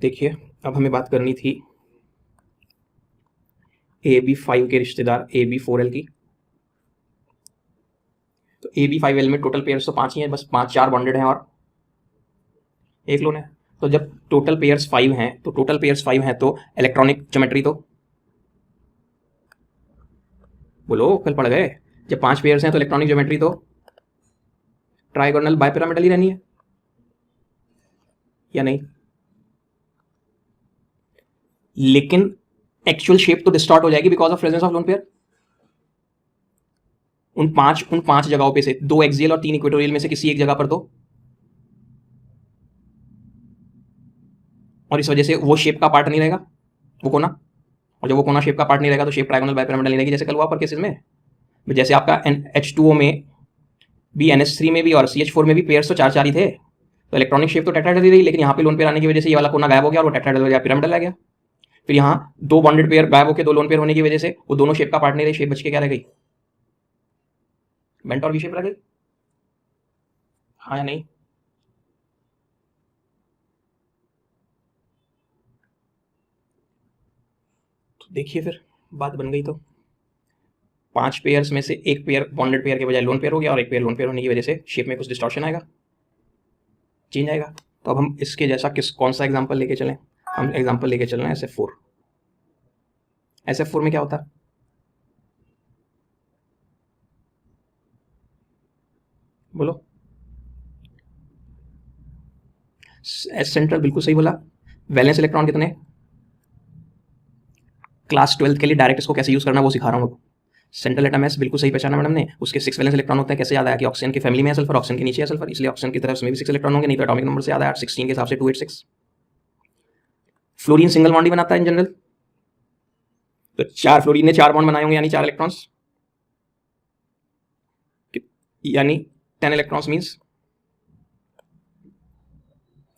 देखिए, अब हमें बात करनी थी AB5 के रिश्तेदार AB4L की। तो AB5L में टोटल पेयर्स तो 5 ही हैं, बस 4 बॉन्डेड हैं और एक लोन है। तो जब टोटल पेयर्स 5 हैं तो इलेक्ट्रॉनिक ज्योमेट्री तो बोलो, कल पढ़ गए। जब 5 पेयर्स हैं तो इलेक्ट्रॉनिक ज्योमेट्री तो ट्राइगोनल बाइपिरामिडल ही रहनी है या नहीं? लेकिन एक्चुअल शेप तो डिस्टॉर्ट हो जाएगी because of presence of lone pair. उन पांच जगहों पे से 2 एक्सियल और 3 इक्वेटोरियल में से किसी एक जगह पर तो, और इस वजह से वो शेप का पार्ट नहीं रहेगा, वो कोना। और जब वो कोना शेप का पार्ट नहीं रहेगा तो शेप ट्राइगोनल बाइपिरामिडल नहीं रहेगी, जैसे कल हुआ पर केसेस में। जैसे आपका H2O में भी, NH3 में भी और CH4 में भी पेयर्स तो 4 4 ही थे, तो इलेक्ट्रॉनिक शेप तो टेट्राहेड्रल ही रही, लेकिन यहाँ पे लोन पेयर आने की वजह से ये वाला कोना गायब हो गया और वो टेट्राहेड्रल या पिरामिडल आ गया। फिर यहाँ 2 बॉन्डेड पेयर गायब होकर 2 लोन पेयर होने की वजह से वो दोनों शेप का पार्ट नहीं रहे, शेप बच के क्या रह गई? बेंट और वी शेप रह गई। हाँ या नहीं? तो देखिए, फिर बात बन गई। तो 5 पेयर्स में से एक पेयर बॉन्डेड पेयर के बजाय लोन पेयर हो गया और एक पेयर लोन पेयर होने की वजह से शेप में कुछ डिस्टॉर्शन आएगा, चेंज आएगा। तो अब हम इसके जैसा कौन सा एग्जाम्पल लेके चलें? हम एग्जाम्पल लेके चल रहे हैं SF4। SF4 में क्या होता है? बोलो। एस सेंट्रल, बिल्कुल सही बोला। वैलेंस इलेक्ट्रॉन कितने? क्लास 12 के लिए डायरेक्ट इसको कैसे यूज करना वो सिखा रहा हूँ। सेंट्रल एटम एस, बिल्कुल सही पहचाना मैडम ने। उसके 6 वैलेंस इलेक्ट्रॉन होते हैं। कैसे याद आया कि ऑक्सीजन की फैमिली में है सल्फर, ऑक्सीजन के नीचे है सल्फर, इसलिए ऑक्सीजन की तरफ में भी 6 इलेक्ट्रॉन होंगे, नहीं तो एटॉमिक नंबर से याद आया 16 के हिसाब से 286। फ्लोरीन सिंगल बॉन्ड ही बनाता है इन जनरल, तो 4 फ्लोरीन ने 4 बॉन्ड बनाए होंगे, यानी 4 इलेक्ट्रॉन्स, यानी 10 इलेक्ट्रॉन्स मीन्स,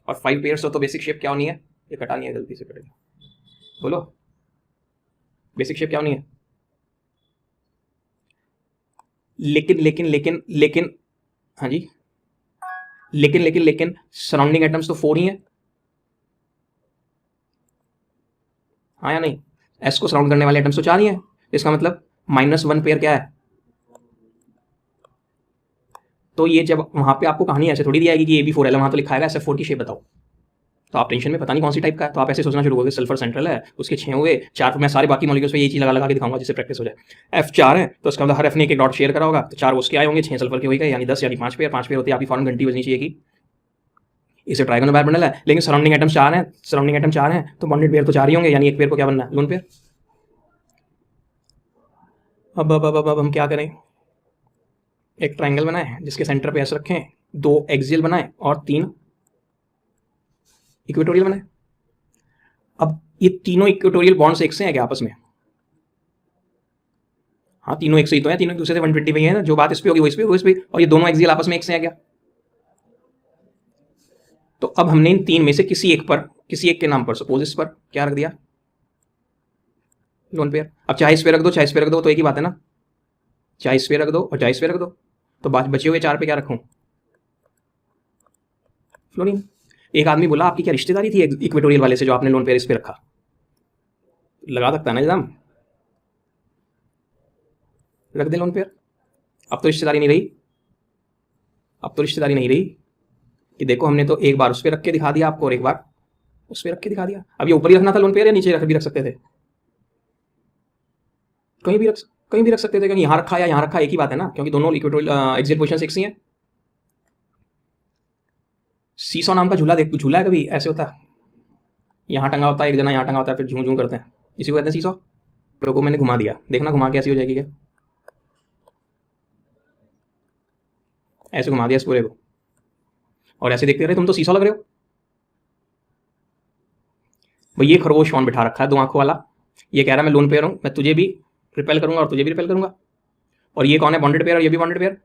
और 5 पेयर्स हो तो बेसिक शेप क्या होनी है? ये कटानी है, गलती से कटेगा। बोलो, बेसिक शेप क्या होनी है? लेकिन हाँ जी, लेकिन सराउंडिंग एटम्स तो 4 ही हैं। हाँ या नहीं? एस को सराउंड करने वाले एटम्स तो 4 ही हैं। इसका मतलब -1 पेयर क्या है? तो ये जब वहां पे आपको कहानी ऐसे थोड़ी दी आएगी कि AB4L है, वहां तो लिखा है SF4 की शेप बताओ, तो आप टेंशन में पता नहीं कौन सी टाइप का है, तो आप ऐसे सोचना शुरू हो गए सल्फर सेंट्रल है, उसके 6 हुए 4, मैं सारे बाकी मॉलिक्यूल्स पे ये चीज लगा के दिखाऊंगा जिससे प्रैक्टिस हो जाए। F4 है तो इसका मतलब हर F ने एक डॉट शेयर करा होगा, तो 4 उसके आए होंगे, 6 सल्फर के हो गए, यानी 10, यानी 5 पेयर। 5 पेयर होते हैं, आपकी फॉर्म घंटी बजनी चाहिए कि इसे ट्राइगोनल बाइपिरामिडल है, लेकिन सराउंडिंग एटम 4 हैं, तो बॉन्डेड पेयर तो 4 ही होंगे, यानी एक पेयर को क्या बनना है? Lone pair. अब हम क्या करें? एक ट्राइंगल बनाए जिसके सेंटर पे ऐसे रखें, 2 एक्सियल बनाए और 3 इक्वेटोरियल बनाए। अब ये तीनों इक्वेटोरियल बॉन्ड्स एक से हैं क्या आपस में? हाँ, तीनों एक से ही तो है, तीनों एक दूसरे से 120 पे ही है ना। जो बात इस पे होगी वो इस पे, वो इस पे, और ये दोनों एक्सियल आपस में एक से है क्या? तो अब हमने इन 3 में से किसी एक के नाम पर, सपोज इस पर क्या रख दिया? Lone pair. अब चाहे इस पे रख दो, चाहे इस पे रख दो, तो एक ही बात है ना। चाहे इस पे रख दो और चाहे इस पे रख दो, तो बचे हुए 4 पे क्या रखूं? फ्लोरीन। एक आदमी बोला आपकी क्या रिश्तेदारी थी इक्वेटोरियल वाले से जो आपने लोन पेयर इस पे रखा? लगा सकता है ना इल्जाम, रख दे लोन पेयर। अब तो रिश्तेदारी नहीं रही, कि देखो हमने तो एक बार उस पर रख के दिखा दिया आपको और एक बार उस पर रख के दिखा दिया। अब ये ऊपर ही रखना था लोन पेयर या नीचे भी रख सकते थे? कहीं भी रख सकते थे, क्योंकि यहाँ रखा या यहाँ रखा एक ही बात है ना, क्योंकि दोनों इक्वेटोरियल एक्सियल पोजीशन एक सी है। सीसो नाम का झूला है कभी? ऐसे होता है, यहाँ टंगा होता है एक जना, यहाँ टंगा होता है, फिर झूं झूं करते हैं, इसी को कहते हैं सीसो। तो को मैंने घुमा दिया, देखना घुमा के ऐसी हो जाएगी क्या? ऐसे घुमा दिया इस पूरे को, और ऐसे देखते रहे तुम तो सीसो लग रहे हो। भाई ये खरगोश कौन बिठा रखा है 2 आंखों वाला? ये कह रहा है मैं लोन पेयर हूँ, मैं तुझे भी रिपेल करूंगा और तुझे भी रिपेल करूंगा। और ये कौन है? बॉन्डेड पेयर, और ये भी बॉन्डेड पेयर,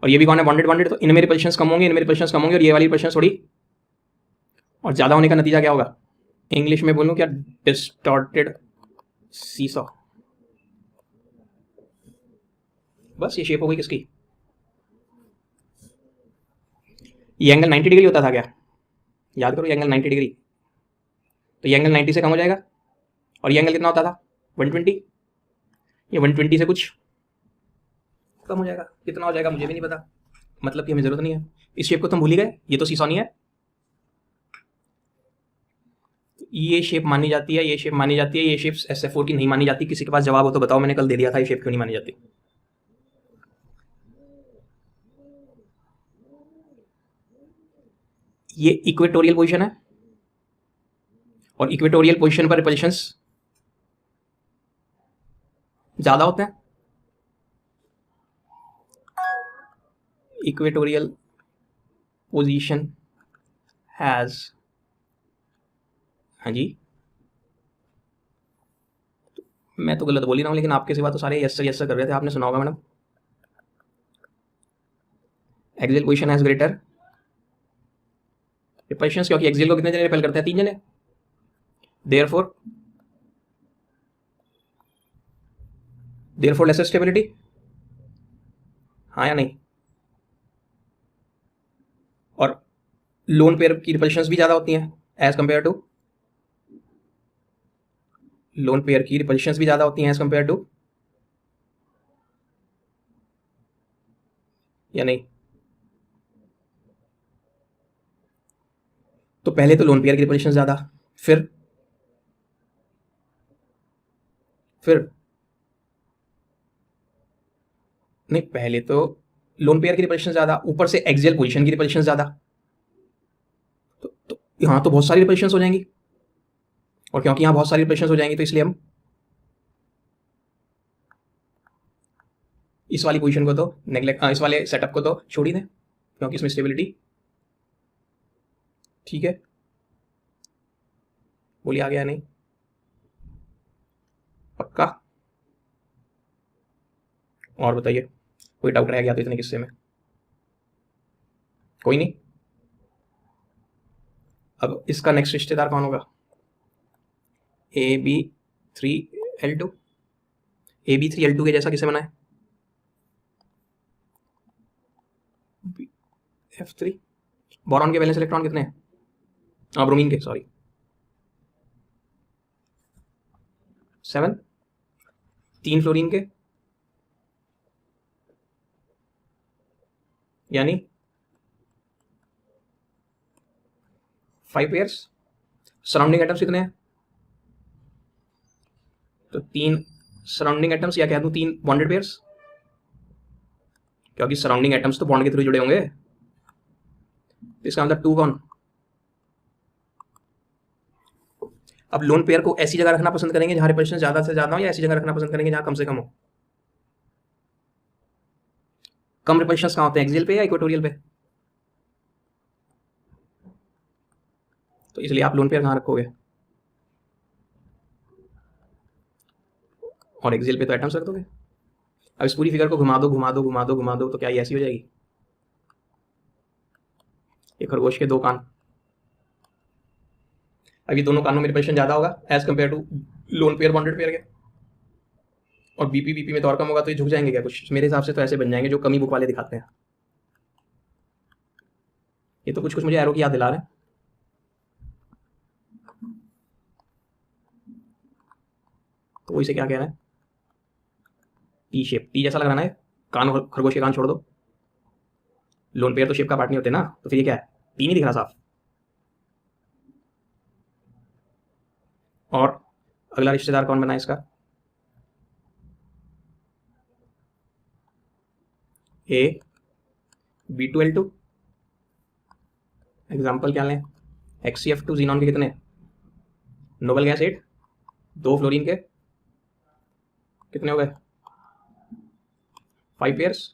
और ये भी कौन है? Bonded bonded. तो इनमें रिपल्शंस कम होंगे, इनमें रिपल्शंस कम होंगे, और ये वाली रिपल्शंस थोड़ी, और ज्यादा होने का नतीजा क्या होगा? इंग्लिश में बोलूं क्या? डिस्टॉर्टेड सीसो। बस ये शेप हो गई किसकी? ये एंगल 90 डिग्री होता था क्या? याद करो, ये एंगल 90 डिग्री, तो ये एंगल 90 से कम हो जाएगा, और ये एंगल कितना होता था 120, ये 120 से कुछ कम हो जाएगा। कितना हो जाएगा मुझे भी नहीं पता, मतलब कि हमें जरूरत नहीं है। इस शेप को तुम भूल ही गए, ये तो सीसॉ नहीं है। ये शेप मानी जाती है, ये शेप मानी जाती है, ये शेप SF4 की नहीं मानी जाती। किसी के पास जवाब हो तो बताओ, मैंने कल दे दिया था, ये शेप क्यों नहीं मानी जाती। ये इक्वेटोरियल पोजीशन है, और इक्वेटोरियल पोजीशन पर रिपल्शंस ज्यादा होते हैं। इक्वेटोरियल पोजीशन हैज, हाँ जी, मैं तो गलत बोल ही रहा हूँ, लेकिन आपके सिवा तो सारे यस सर कर रहे थे, आपने सुना होगा madam. Axial position has greater repulsions, क्योंकि एक्सियल को कितने जने रिपेल करते हैं, 3 जने। देयरफॉर लेसर स्टेबिलिटी, हाँ या नहीं। और लोन पेयर की रिपल्शंस भी ज्यादा होती हैं as compare to, lone pair की रिपल्शंस भी ज्यादा होती हैं एज कंपेयर टू, या नहीं। तो पहले तो लोन पेयर की रिपल्शन ज्यादा, फिर नहीं, पहले तो लोन पेयर की रिपल्शन ज्यादा, ऊपर से एक्सियल पोजीशन की रिपल्शन ज्यादा, तो यहाँ तो बहुत सारी रिपल्शन हो जाएंगी, और क्योंकि यहाँ बहुत सारी रिपल्शन हो जाएंगी तो इसलिए हम इस वाली पोजीशन को तो नेग्लेक्ट, इस वाले सेटअप को तो छोड़ ही दें, क्योंकि इसमें स्टेबिलिटी ठीक है। बोलिए आ गया नहीं, पक्का। और बताइए, कोई डाउट रह गया तो इतने किस्से में? कोई नहीं। अब इसका नेक्स्ट रिश्तेदार कौन होगा? AB3L2, AB3L2 के जैसा किसे बनाए? F3। बोरॉन के वैलेंस इलेक्ट्रॉन कितने हैं? ब्रोमीन के, सॉरी, 7। 3 फ्लोरीन के, यानी 5 पेयर्स। सराउंडिंग एटम्स कितने हैं? तो 3 सराउंडिंग एटम्स, या कह दूं 3 बॉन्डेड पेयर्स, क्योंकि सराउंडिंग एटम्स तो बॉन्ड के थ्रू जुड़े होंगे। तो इसका मतलब 2 कौन? अब लोन पेयर को ऐसी जगह रखना पसंद करेंगे जहां रिपल्शन ज्यादा से ज्यादा हो, या ऐसी जगह रखना पसंद करेंगे जहां कम से कम हो? कम रिपल्शन कहाँ होते हैं, एक्सियल पे या इक्वेटोरियल पे? तो इसलिए आप लोन पेयर कहाँ रखोगे, और एक्सियल पे तो एटम्स रख दोगे। अब इस पूरी फिगर को घुमा दो घुमा दो घुमा दो घुमा दो, तो क्या ये ऐसी हो जाएगी? ये खरगोश के 2 कान, अब ये दोनों कानों में रिपल्शन ज्यादा होगा as compare to lone pair bonded pair के, और बीपी में तो और कम होगा, तो ये झुक जाएंगे क्या? कुछ मेरे हिसाब से तो ऐसे बन जाएंगे जो कमी बुक वाले दिखाते हैं। ये तो कुछ कुछ मुझे एरो की याद दिला रहे हैं। तो इसे क्या कह रहे हैं? टी शेप, टी जैसा लग रहा है, कान, खरगोश के कान छोड़ दो। लोन पेयर तो शेप का पार्ट नहीं होते ना, तो फिर ये क्या है? टी नहीं दिख रहा साफ। और अगला रिश्तेदार कौन बना इसका? AB2L2। एग्जाम्पल क्या लें? HCF2 जीनॉन के कितने? नोबल गैस 8, 2 फ्लोरीन के कितने हो गए? 5 पेयर्स।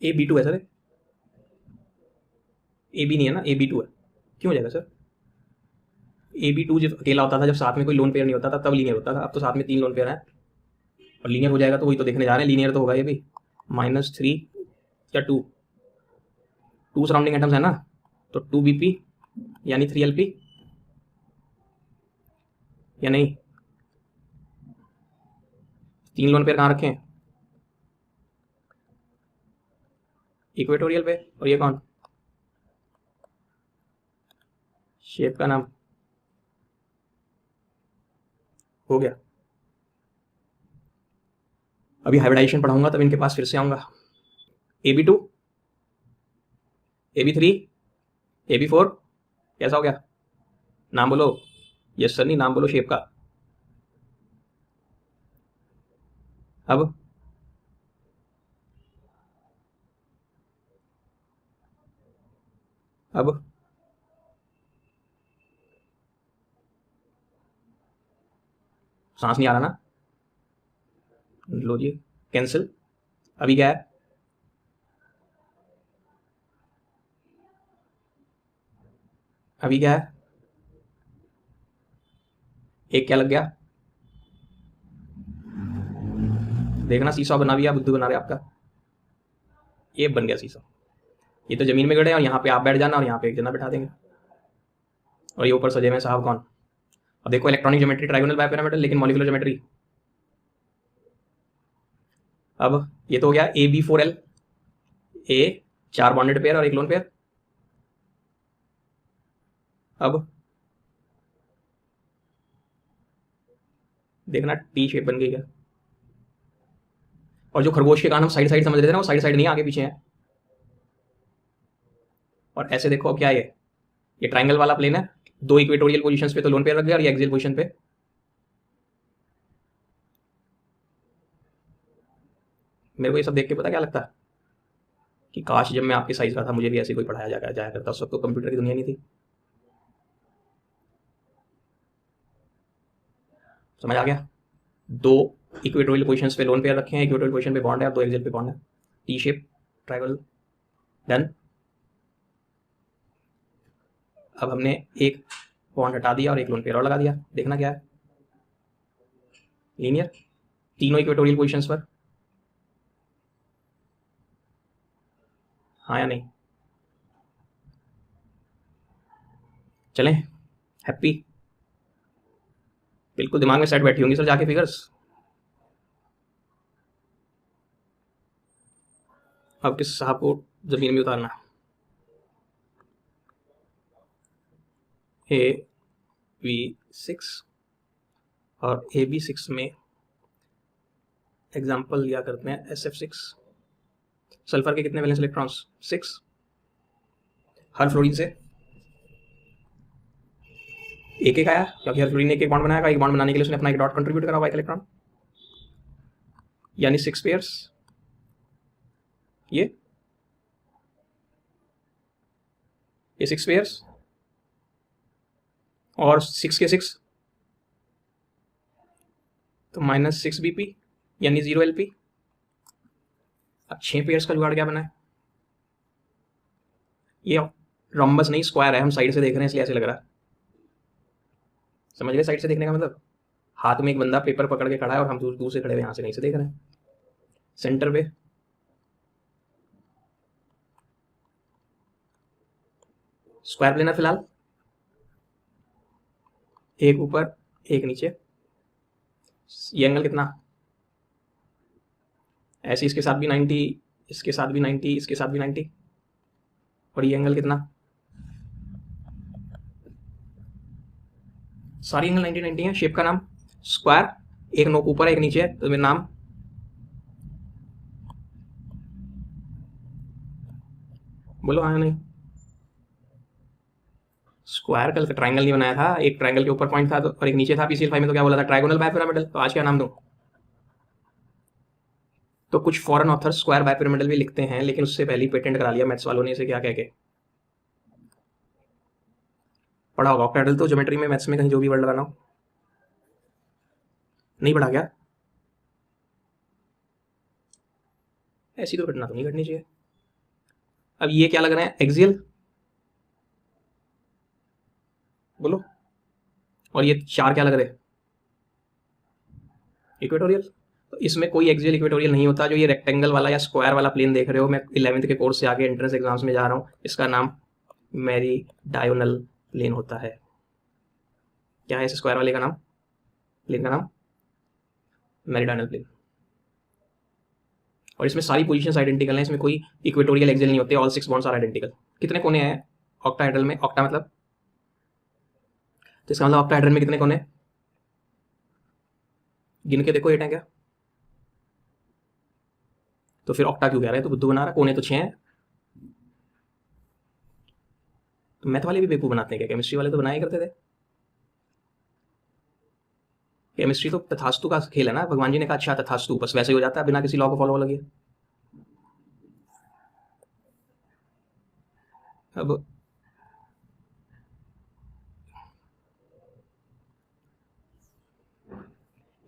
AB2 है सर, AB नहीं है ना, AB2 है। क्यों हो जाएगा सर? AB2 जब अकेला होता था, जब साथ में कोई लोन पेयर नहीं होता था, तब लीनियर होता था। अब तो साथ में 3 लोन पेयर हैं, और लीनियर हो जाएगा, तो वही तो देखने जा रहे हैं, लीनियर तो होगा ये भी। -3 या 2 सराउंडिंग एटम्स है ना, तो 2BP यानी 3LP, या नहीं? 3 लोन पेयर कहाँ रखे हैं? इक्वेटोरियल पे। और ये कौन? शेप का नाम हो गया। अभी हाइब्रिडाइजेशन पढ़ाऊंगा तब इनके पास फिर से आऊंगा। AB2, AB3, AB4 कैसा हो गया? नाम बोलो। यस सर, नहीं नाम बोलो शेप का। अब सांस नहीं आ रहा ना? लो जी, कैंसिल। अभी क्या है? अभी क्या है? एक क्या लग गया? देखना सीसा बना भी, बुद्धू बना रहे आपका। ये बन गया सीसा। ये तो जमीन में गड़े और यहाँ पे आप बैठ जाना और यहाँ पे एक जना बैठा देंगे और ये ऊपर सजे में साहब कौन? अब देखो इलेक्ट्रॉनिक ज्योमेट्री ट्राइगोनल बायपिरामिडल, लेकिन मॉलिक्यूलर ज्योमेट्री। अब ये तो हो गया AB4L, ए 4 बॉन्डेड पेयर और एक लोन पेयर। अब देखना टी शेप बन गई क्या? और जो खरगोश के कान हम साइड साइड समझ रहे थे ना, वो साइड साइड नहीं आगे पीछे है। और ऐसे देखो अब क्या है, ये ट्राइंगल वाला प्लेन है, दो इक्वेटोरियल पोजीशंस पे तो लोन पेयर रख गया और ये एक्सियल पोजीशन पे। मेरे को ये सब देख के पता क्या लगता है कि काश जब मैं आपके साइज का था मुझे भी ऐसे कोई पढ़ाया जाया करता। उस वक्त तो कंप्यूटर की दुनिया नहीं थी। समझ आ गया? दो इक्वेटोरियल पोजीशंस पे लोन पेयर रखे हैं, इक्वेटोरियल पोजीशन पे बॉन्ड है और दो एक्सियल पे बॉन्ड है। T shape triangle done. अब हमने एक बॉन्ड हटा दिया और एक लोन पेयर और लगा दिया। देखना क्या है? लीनियर, तीनों इक्वेटोरियल पोजीशंस पर। हाँ या नहीं? चलें? हैप्पी? बिल्कुल दिमाग में सेट बैठी होंगी सर जाके फिगर्स। अब किस साहब को जमीन में उतारना? AB6 और AB6 में एग्जाम्पल लिया करते हैं SF6। सल्फर के कितने वैलेंस इलेक्ट्रॉन्स? 6। हर फ्लोरीन से एक एक आया, क्योंकि हर फ्लोरीन ने एक एक बॉन्ड बनाया। एक बॉन्ड बनाने के लिए उसने अपना एक डॉट कंट्रीब्यूट करा हुआ एक इलेक्ट्रॉन, यानी 6 पेयर्स। ये 6 पेयर्स और 6 के 6 तो -6 BP यानी 0 LP। अब 6 पेयर्स का जुगाड़ क्या बना है? ये रोम्बस नहीं स्क्वायर है, हम साइड से देख रहे हैं इसलिए ऐसे लग रहा है। समझ गए साइड से देखने का मतलब? हाथ में एक बंदा पेपर पकड़ के खड़ा है और हम दूर दूर से खड़े हुए यहाँ से नहीं से देख रहे हैं। सेंटर पे स्क्वायर प्लेनर फिलहाल, एक ऊपर एक नीचे। ये एंगल कितना? ऐसे इसके साथ भी 90, इसके साथ भी 90, इसके साथ भी 90। और ये एंगल कितना? सारी एंगल 90 90 है। शेप का नाम स्क्वायर, एक नोक ऊपर एक नीचे है, तो मेरा नाम बोलो हाँ नहीं? स्क्वायर कल का ट्राइंगल नहीं बनाया था, एक ट्राइंगल के ऊपर पॉइंट था तो और एक नीचे था। PCL5 में तो क्या बोला था? Trigonal bipyramidal. तो आज क्या नाम दूं? तो कुछ फॉरेन ऑथर स्क्वायर बायपिरामिडल भी लिखते हैं, लेकिन उससे पहले पेटेंट करा लिया मैथ्स वालों ने इसे क्या कह के। पढ़ा होगा ऑक्टाहेड्रल तो ज्योमेट्री में, मैथ्स में कहीं जो भी वर्ड लगाना हो। नहीं पढ़ा क्या? ऐसी तो घटना तो नहीं घटनी चाहिए। अब ये क्या लग रहा है? एक्सियल बोलो। और ये 4 क्या लग रहे हैं? इक्वेटोरियल। तो इसमें कोई एक्सियल इक्वेटोरियल नहीं होता। जो ये रेक्टेंगल वाला या स्क्वायर वाला प्लेन देख रहे हो, मैं 11वीं के कोर्स से आगे एंट्रेंस एग्जाम्स में जा रहा हूँ, इसका नाम मेरीडायोनल प्लेन होता है। क्या है इस स्क्वायर वाले का नाम? प्लेन का नाम मेरीडायोनल प्लेन। और इसमें सारी पोजीशंस आइडेंटिकल हैं, इसमें कोई इक्वेटोरियल एक्सियल नहीं होते। All 6 bonds are identical. कितने कोने हैं ऑक्टाहेड्रल में? ऑक्टा मतलब तो इसका मतलब ऑक्टाहेड्रन में कितने कोने, गिन के देखो 8 है क्या, तो फिर ऑक्टा क्यों कह रहे हैं, तो बुद्धू बना रहा, कोने तो 6 हैं। तो मैथ वाले भी बेवकूफ बनाते हैं क्या, केमिस्ट्री वाले तो बनाया करते थे। केमिस्ट्री तो तथास्तु का खेल है ना, भगवान जी ने कहा अच्छा तथास्तु, बस वैसे ही हो जाता है बिना किसी लॉ को फॉलो लगे। अब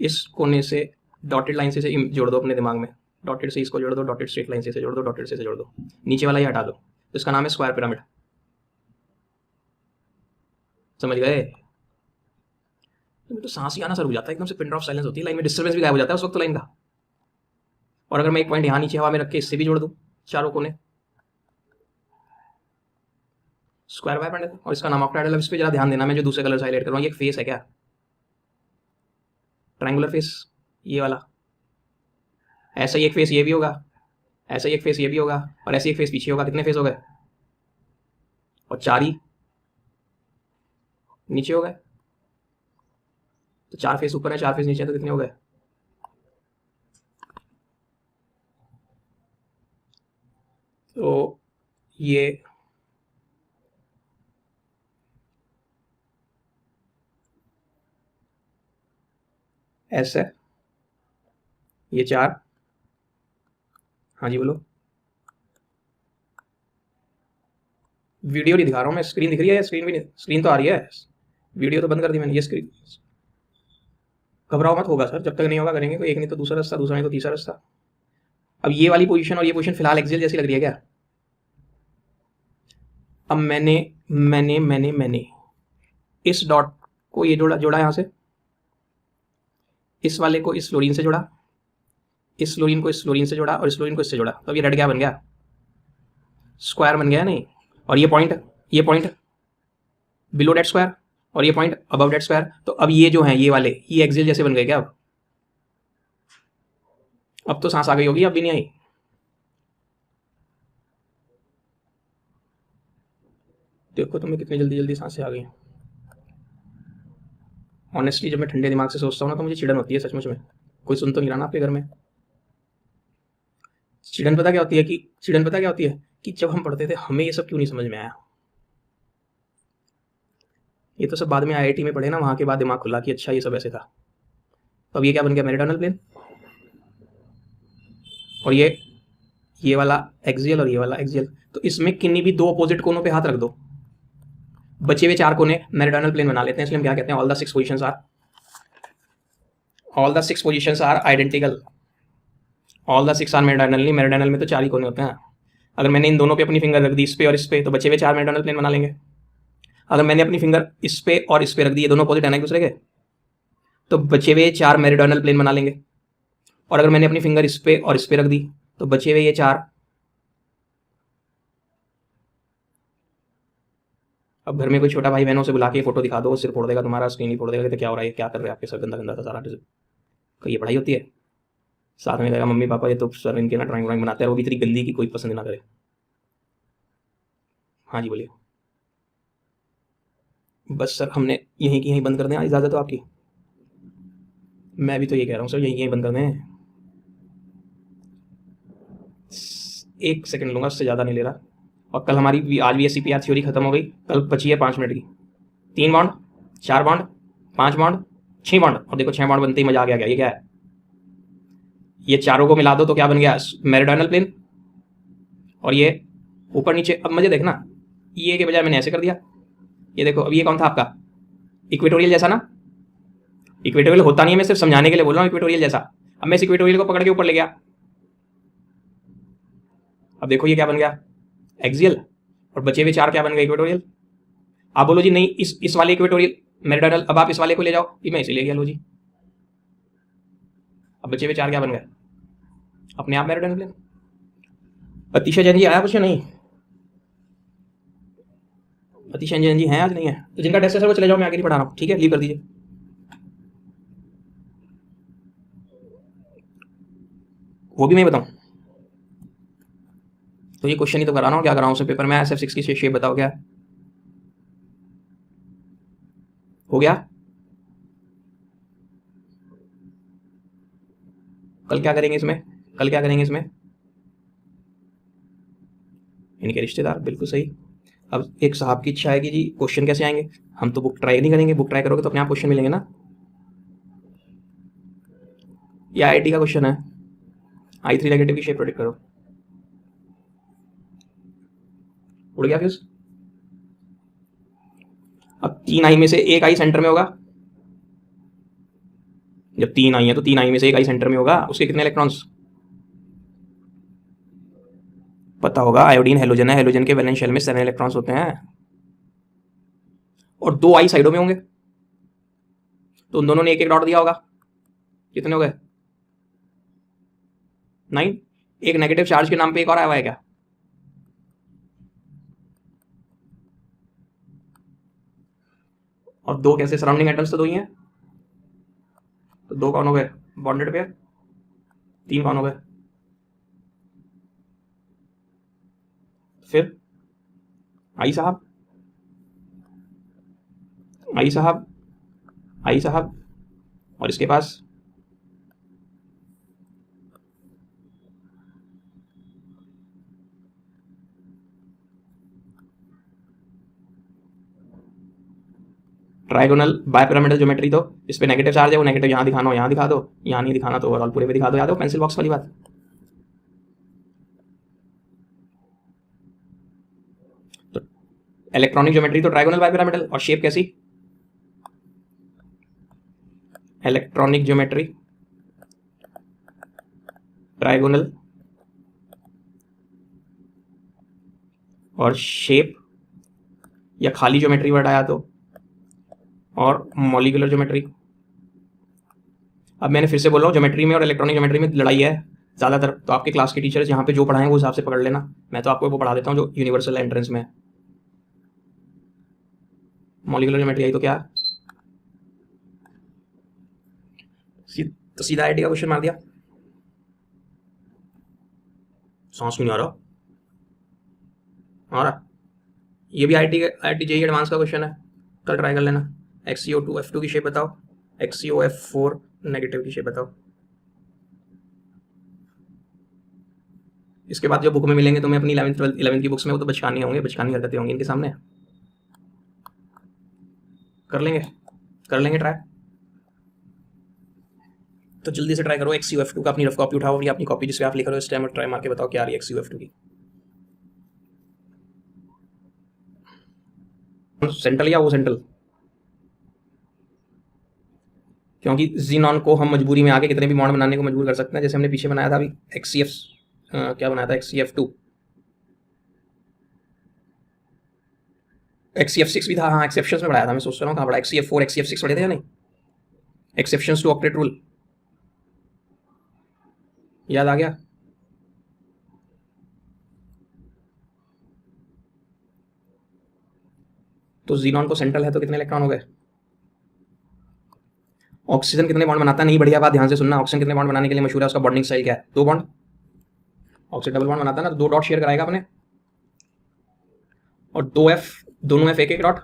इस कोने से डॉटेड लाइन से जोड़ दो अपने दिमाग में, डॉटेड से इसको जोड़ दो, डॉटेड स्ट्रेट लाइन से जोड़ दो, डॉटेड से जोड़ दो, नीचे वाला ही हटा दो, तो इसका नाम है स्क्वायर पिरामिड। समझ गए। तो सांस ही आना शुरू हो जाता है एकदम से, पिन ड्रॉप साइलेंस होती है, लाइन में डिस्टर्बेंस भी गायब हो जाता है उस वक्त तो लाइन का। और अगर मैं एक पॉइंट यहाँ नीचे हवा में रख के इससे भी जोड़ दूँ चारों कोने, स्क्वायर पिरामिड, और इसका नाम ऑक्टाहेड्रल। इस पे जरा ध्यान देना, मैं जो दूसरे कलर से हाईलाइट कर रहा हूँ, ये एक फेस है क्या, ट्रायंगुलर फेस ये वाला, ऐसा ही एक फेस ये भी होगा, ऐसा ही एक फेस ये भी होगा, और ऐसे एक फेस पीछे होगा। कितने फेस हो गए, और 4 ही नीचे हो गए, तो 4 फेस ऊपर है 4 फेस नीचे है, तो कितने हो गए, तो ये ऐसे, ये 4, हाँ जी बोलो। वीडियो नहीं दिखा रहा हूँ मैं, स्क्रीन दिख रही है, स्क्रीन भी नहीं, स्क्रीन तो आ रही है, वीडियो तो बंद कर दी मैंने, ये स्क्रीन। घबराओ मत, होगा सर, जब तक नहीं होगा करेंगे, कोई एक नहीं तो दूसरा रास्ता, दूसरा नहीं तो तीसरा रास्ता। अब ये वाली पोजीशन और ये पोजीशन फिलहाल एक्सियल जैसी लग रही है क्या। अब मैंने इस डॉट को ये जोड़ा यहाँ से, इस वाले को इस फ्लोरीन से जोड़ा, इस फ्लोरीन को इस फ्लोरीन से जोड़ा, और इस फ्लोरीन को इससे जोड़ा, तो अब ये रेड क्या बन गया, स्क्वायर बन गया नहीं। और ये पॉइंट बिलो डेट स्क्वायर, और ये पॉइंट अबव डेट स्क्वायर, तो अब ये जो है ये वाले ये एक्सियल जैसे बन गए क्या। अब तो सांस आ गई होगी, अब भी नहीं आई। देखो तुम्हें कितनी जल्दी जल्दी सांसें आ गई। ऑनेस्टली जब मैं ठंडे दिमाग से सोचता हूँ ना, तो मुझे चिड़न होती है सचमुच में। कोई सुन तो नहीं रहा ना आपके घर में। चिड़न पता क्या होती है कि जब हम पढ़ते थे हमें ये सब क्यों नहीं समझ में आया। ये तो सब बाद में आईआईटी में पढ़े ना, वहाँ के बाद दिमाग खुला कि अच्छा ये सब ऐसे था। तो अब ये क्या बन गया, मेरिडियनल प्लेन, और ये वाला एक्सियल और ये वाला एक्सियल। तो इसमें किन्हीं भी 2 अपोजिट कोनों पे हाथ रख दो, बचे हुए 4 कोने मेरिडियनल प्लेन बना लेते हैं। इसलिए हम क्या कहते हैं, all the 6 positions are identical. All the 6 are meridional, नहीं मेरिडियनल में तो 4 ही कोने होते हैं। अगर मैंने इन दोनों पे अपनी फिंगर रख दी, इस पे और इस पे, तो बचे हुए 4 मेरिडियनल प्लेन बना लेंगे। अगर मैंने अपनी फिंगर इस पे और इस पे रख दी, ये दोनों अपोजिट है ना एक दूसरे के, तो बचे हुए 4 मेरिडियनल प्लेन बना लेंगे। और अगर मैंने अपनी फिंगर इस पे और इस पे रख दी, तो बचे हुए ये 4। अब घर में कोई छोटा भाई बहनों से बुला के फोटो दिखा दो, सिर फोड़ देगा तुम्हारा, स्क्रीन ही फोड़ देगा, तो क्या हो रहा है, क्या कर रहे हैं आपके सर, गंदा गंदा सा सारा। तो ये पढ़ाई होती है। साथ में कहेगा मम्मी पापा ये तो सर इनके ना ड्राइंग बनाते हैं, वो भी इतनी गंदी की कोई पसंद ना करे। हाँ जी बोलिए। बस सर हमने यहीं की यहीं बंद कर दें, इजाज़त हो आपकी। मैं भी तो ये कह रहा हूँ सर, यहीं यहीं बंद कर दें। 1 सेकंड लूँगा, उससे ज़्यादा नहीं ले रहा। और कल हमारी आज भी SCPR थ्योरी खत्म हो गई, कल बची है 5 मिनट की। 3 बॉन्ड, 4 बॉन्ड, 5 बॉन्ड, 6 बॉन्ड, और देखो 6 बॉन्ड बनते ही मजा आ गया। ये क्या है, ये चारों को मिला दो तो क्या बन गया, मेरिडियनल प्लेन। और ये ऊपर नीचे। अब मजे देखना, ये के बजाय मैंने ऐसे कर दिया। ये देखो, अब ये कौन था आपका, इक्वेटोरियल जैसा ना। इक्वेटोरियल होता नहीं है, मैं सिर्फ समझाने के लिए बोल रहा हूँ इक्वेटोरियल जैसा। अब मैं इस इक्वेटोरियल को पकड़ के ऊपर ले गया, अब देखो ये क्या बन गया, एक्सियल। और बचे हुए 4 क्या बन गए, इक्वेटोरियल। आप बोलो जी नहीं, इस वाले इक्वेटोरियल मेरिडियनल, अब आप इस वाले को ले जाओ, ये मैं इसे ले गया, लो जी। अब बचे हुए 4 क्या बन गए, अपने आप मेरिडियनल प्लेन। अतिशय जैन जी आया कुछ नहीं, अतिशय जैन जी हैं आज नहीं है, तो जिनका टेस्ट है सर वो चले जाओ, मैं आगे नहीं पढ़ा रहा हूँ, ठीक है, लीव कर दीजिए। वो भी मैं बताऊँ, तो ये क्वेश्चन ही तो करा रहा हूँ, क्या करा हूँ उसे पेपर में, SF6 की शेप बताओ क्या है। हो गया। कल क्या करेंगे इसमें, कल क्या करेंगे इसमें, इनके रिश्तेदार, बिल्कुल सही। अब एक साहब की इच्छा है कि जी क्वेश्चन कैसे आएंगे, हम तो बुक ट्राई नहीं करेंगे, बुक ट्राई करोगे तो अपने आप क्वेश्चन मिलेंगे ना। ये आईआईटी का क्वेश्चन है, I3 नेगेटिव की शेप प्रेडिक्ट करो। उड़ गया फ्यूज। अब 3 आई में से एक आई सेंटर में होगा, जब 3 आई है तो 3 आई में से एक आई सेंटर में होगा, उसके कितने इलेक्ट्रॉन्स पता होगा। आयोडीन हेलोजन है, हेलोजन के वैलेंस शेल में 7 इलेक्ट्रॉन्स होते हैं और 2 आई साइडों में होंगे, तो उन दोनों ने एक एक डॉट दिया होगा, कितने हो गए 9। एक नेगेटिव चार्ज के नाम पे एक और आया हुआ है क्या, और 2 कैसे, सराउंडिंग एटम्स तो 2 ही हैं, तो 2 कौन हो गए बॉन्डेड पेयर, 3 कौन हो गए, फिर आई साहब, आई साहब, आई साहब, और इसके पास ट्राइगोनल बायपिरामिडल ज्योमेट्री, तो इस पे नेगेटिव चार्ज है, वो नेगेटिव यहाँ दिखाना हो यहाँ दिखा दो, यहाँ नहीं दिखाना तो ओवरऑल पूरे पे दिखा दो, याद हो पेंसिल बॉक्स वाली बात। तो इलेक्ट्रॉनिक ज्योमेट्री तो ट्राइगोनल बायपिरामिडल, और शेप कैसी, इलेक्ट्रॉनिक ज्योमेट्री ट्राइगोनल, और शेप या खाली ज्योमेट्री वर्ड आया तो, और मॉलिक्यूलर ज्योमेट्री। अब मैंने फिर से बोल रहा हूँ, ज्योमेट्री में और इलेक्ट्रॉनिक ज्योमेट्री में लड़ाई है ज़्यादातर, तो आपके क्लास के टीचर्स यहाँ पे जो पढ़ाएं वो हिसाब से पकड़ लेना, मैं तो आपको वो पढ़ा देता हूँ जो यूनिवर्सल एंट्रेंस में है। मॉलिक्यूलर ज्योमेट्री आई तो क्या, तो सीधा आईटी का क्वेश्चन मार दिया, सांस क्यों नहीं आ रहा, ये भी आई टी जेई एडवांस का क्वेश्चन है, कल ट्राई कर लेना। XCO2F2 की शेप बताओ, XCOF4 नेगेटिव की शेप बताओ। इसके बाद जो बुक में मिलेंगे तुम्हें अपनी 11th 12th 11th की बुक्स में, वो तो बचकाने होंगे, बचकानी हरकतें होंगी इनके सामने, कर लेंगे, कर लेंगे ट्राई। तो जल्दी से ट्राई करो, XCOF2 का अपनी रफ कॉपी उठाओ, या अपनी कॉपी जिसपे आप लिख रहे हो इस टाइम, और ट्राई मार के बताओ क्या आ रही है XCOF2 की। सेंट्रल या वो सेंट्रल, क्योंकि जीनॉन को हम मजबूरी में आके कितने भी बॉन्ड बनाने को मजबूर कर सकते हैं, जैसे हमने पीछे बनाया था अभी XCF, क्या बनाया था XCF2, XCF6 भी था, हाँ एक्सेप्शंस में पढ़ाया था, मैं सोच रहा हूँ कहाँ पढ़ा, XCF4 XCF6 पढ़े थे या नहीं, एक्सेप्शंस टू ऑक्टेट रूल, याद आ गया। तो जीनॉन को सेंट्रल है तो कितने इलेक्ट्रॉन हो गए, ऑक्सीजन कितने बॉन्ड बनाता है, नहीं बढ़िया बात ध्यान से सुनना, ऑक्सीजन कितने बॉन्ड बनाने के लिए मशहूर है, उसका बॉन्डिंग स्टाइल क्या है, 2 बॉन्ड, ऑक्सीजन डबल बॉन्ड बनाता है ना, तो 2 डॉट शेयर कराएगा अपने, और 2F, दोनों F एक एक डॉट,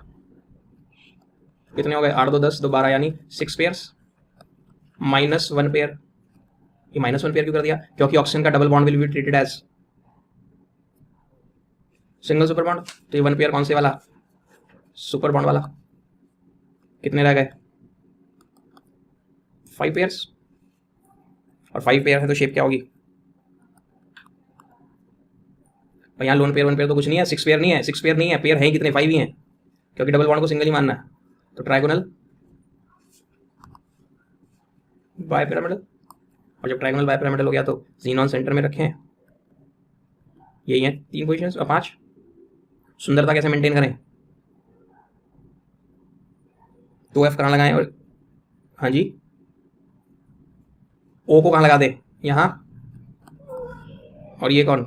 कितने हो गए 8 2 10 2 12, यानी 6 पेयर्स, -1 पेयर, ये -1 पेयर क्यों कर दिया, क्योंकि ऑक्सीजन का double bond will be treated as single super bond, तो ये 1 पेयर कौन से वाला, सुपर बॉन्ड वाला, कितने रह गए 5 पेयर्स, और 5 पेयर है तो शेप क्या होगी, और यहाँ लोन पेयर 1 पेयर तो कुछ नहीं है, 6 पेयर नहीं है, 6 पेयर नहीं है, पेयर है कितने 5 ही हैं, क्योंकि डबल बॉन्ड को सिंगल ही मानना है, तो ट्राइगोनल बाय पिरामिडल, और जब ट्राइगोनल बाय पिरामिडल हो गया तो जीनॉन सेंटर में रखें, यही है 3 पोजिशन और 5। सुंदरता कैसे मेंटेन करें, 2F कहाँ लगाएं, और हाँ जी O को कहाँ लगा दे, यहाँ, और ये कौन,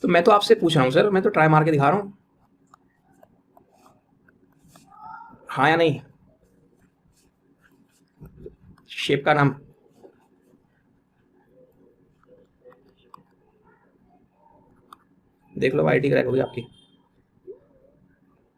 तो मैं तो आपसे पूछ रहा हूँ सर, मैं तो ट्राई मार के दिखा रहा हूँ, हाँ या नहीं, शेप का नाम, देख लो, आईटी क्रैक होगी आपकी।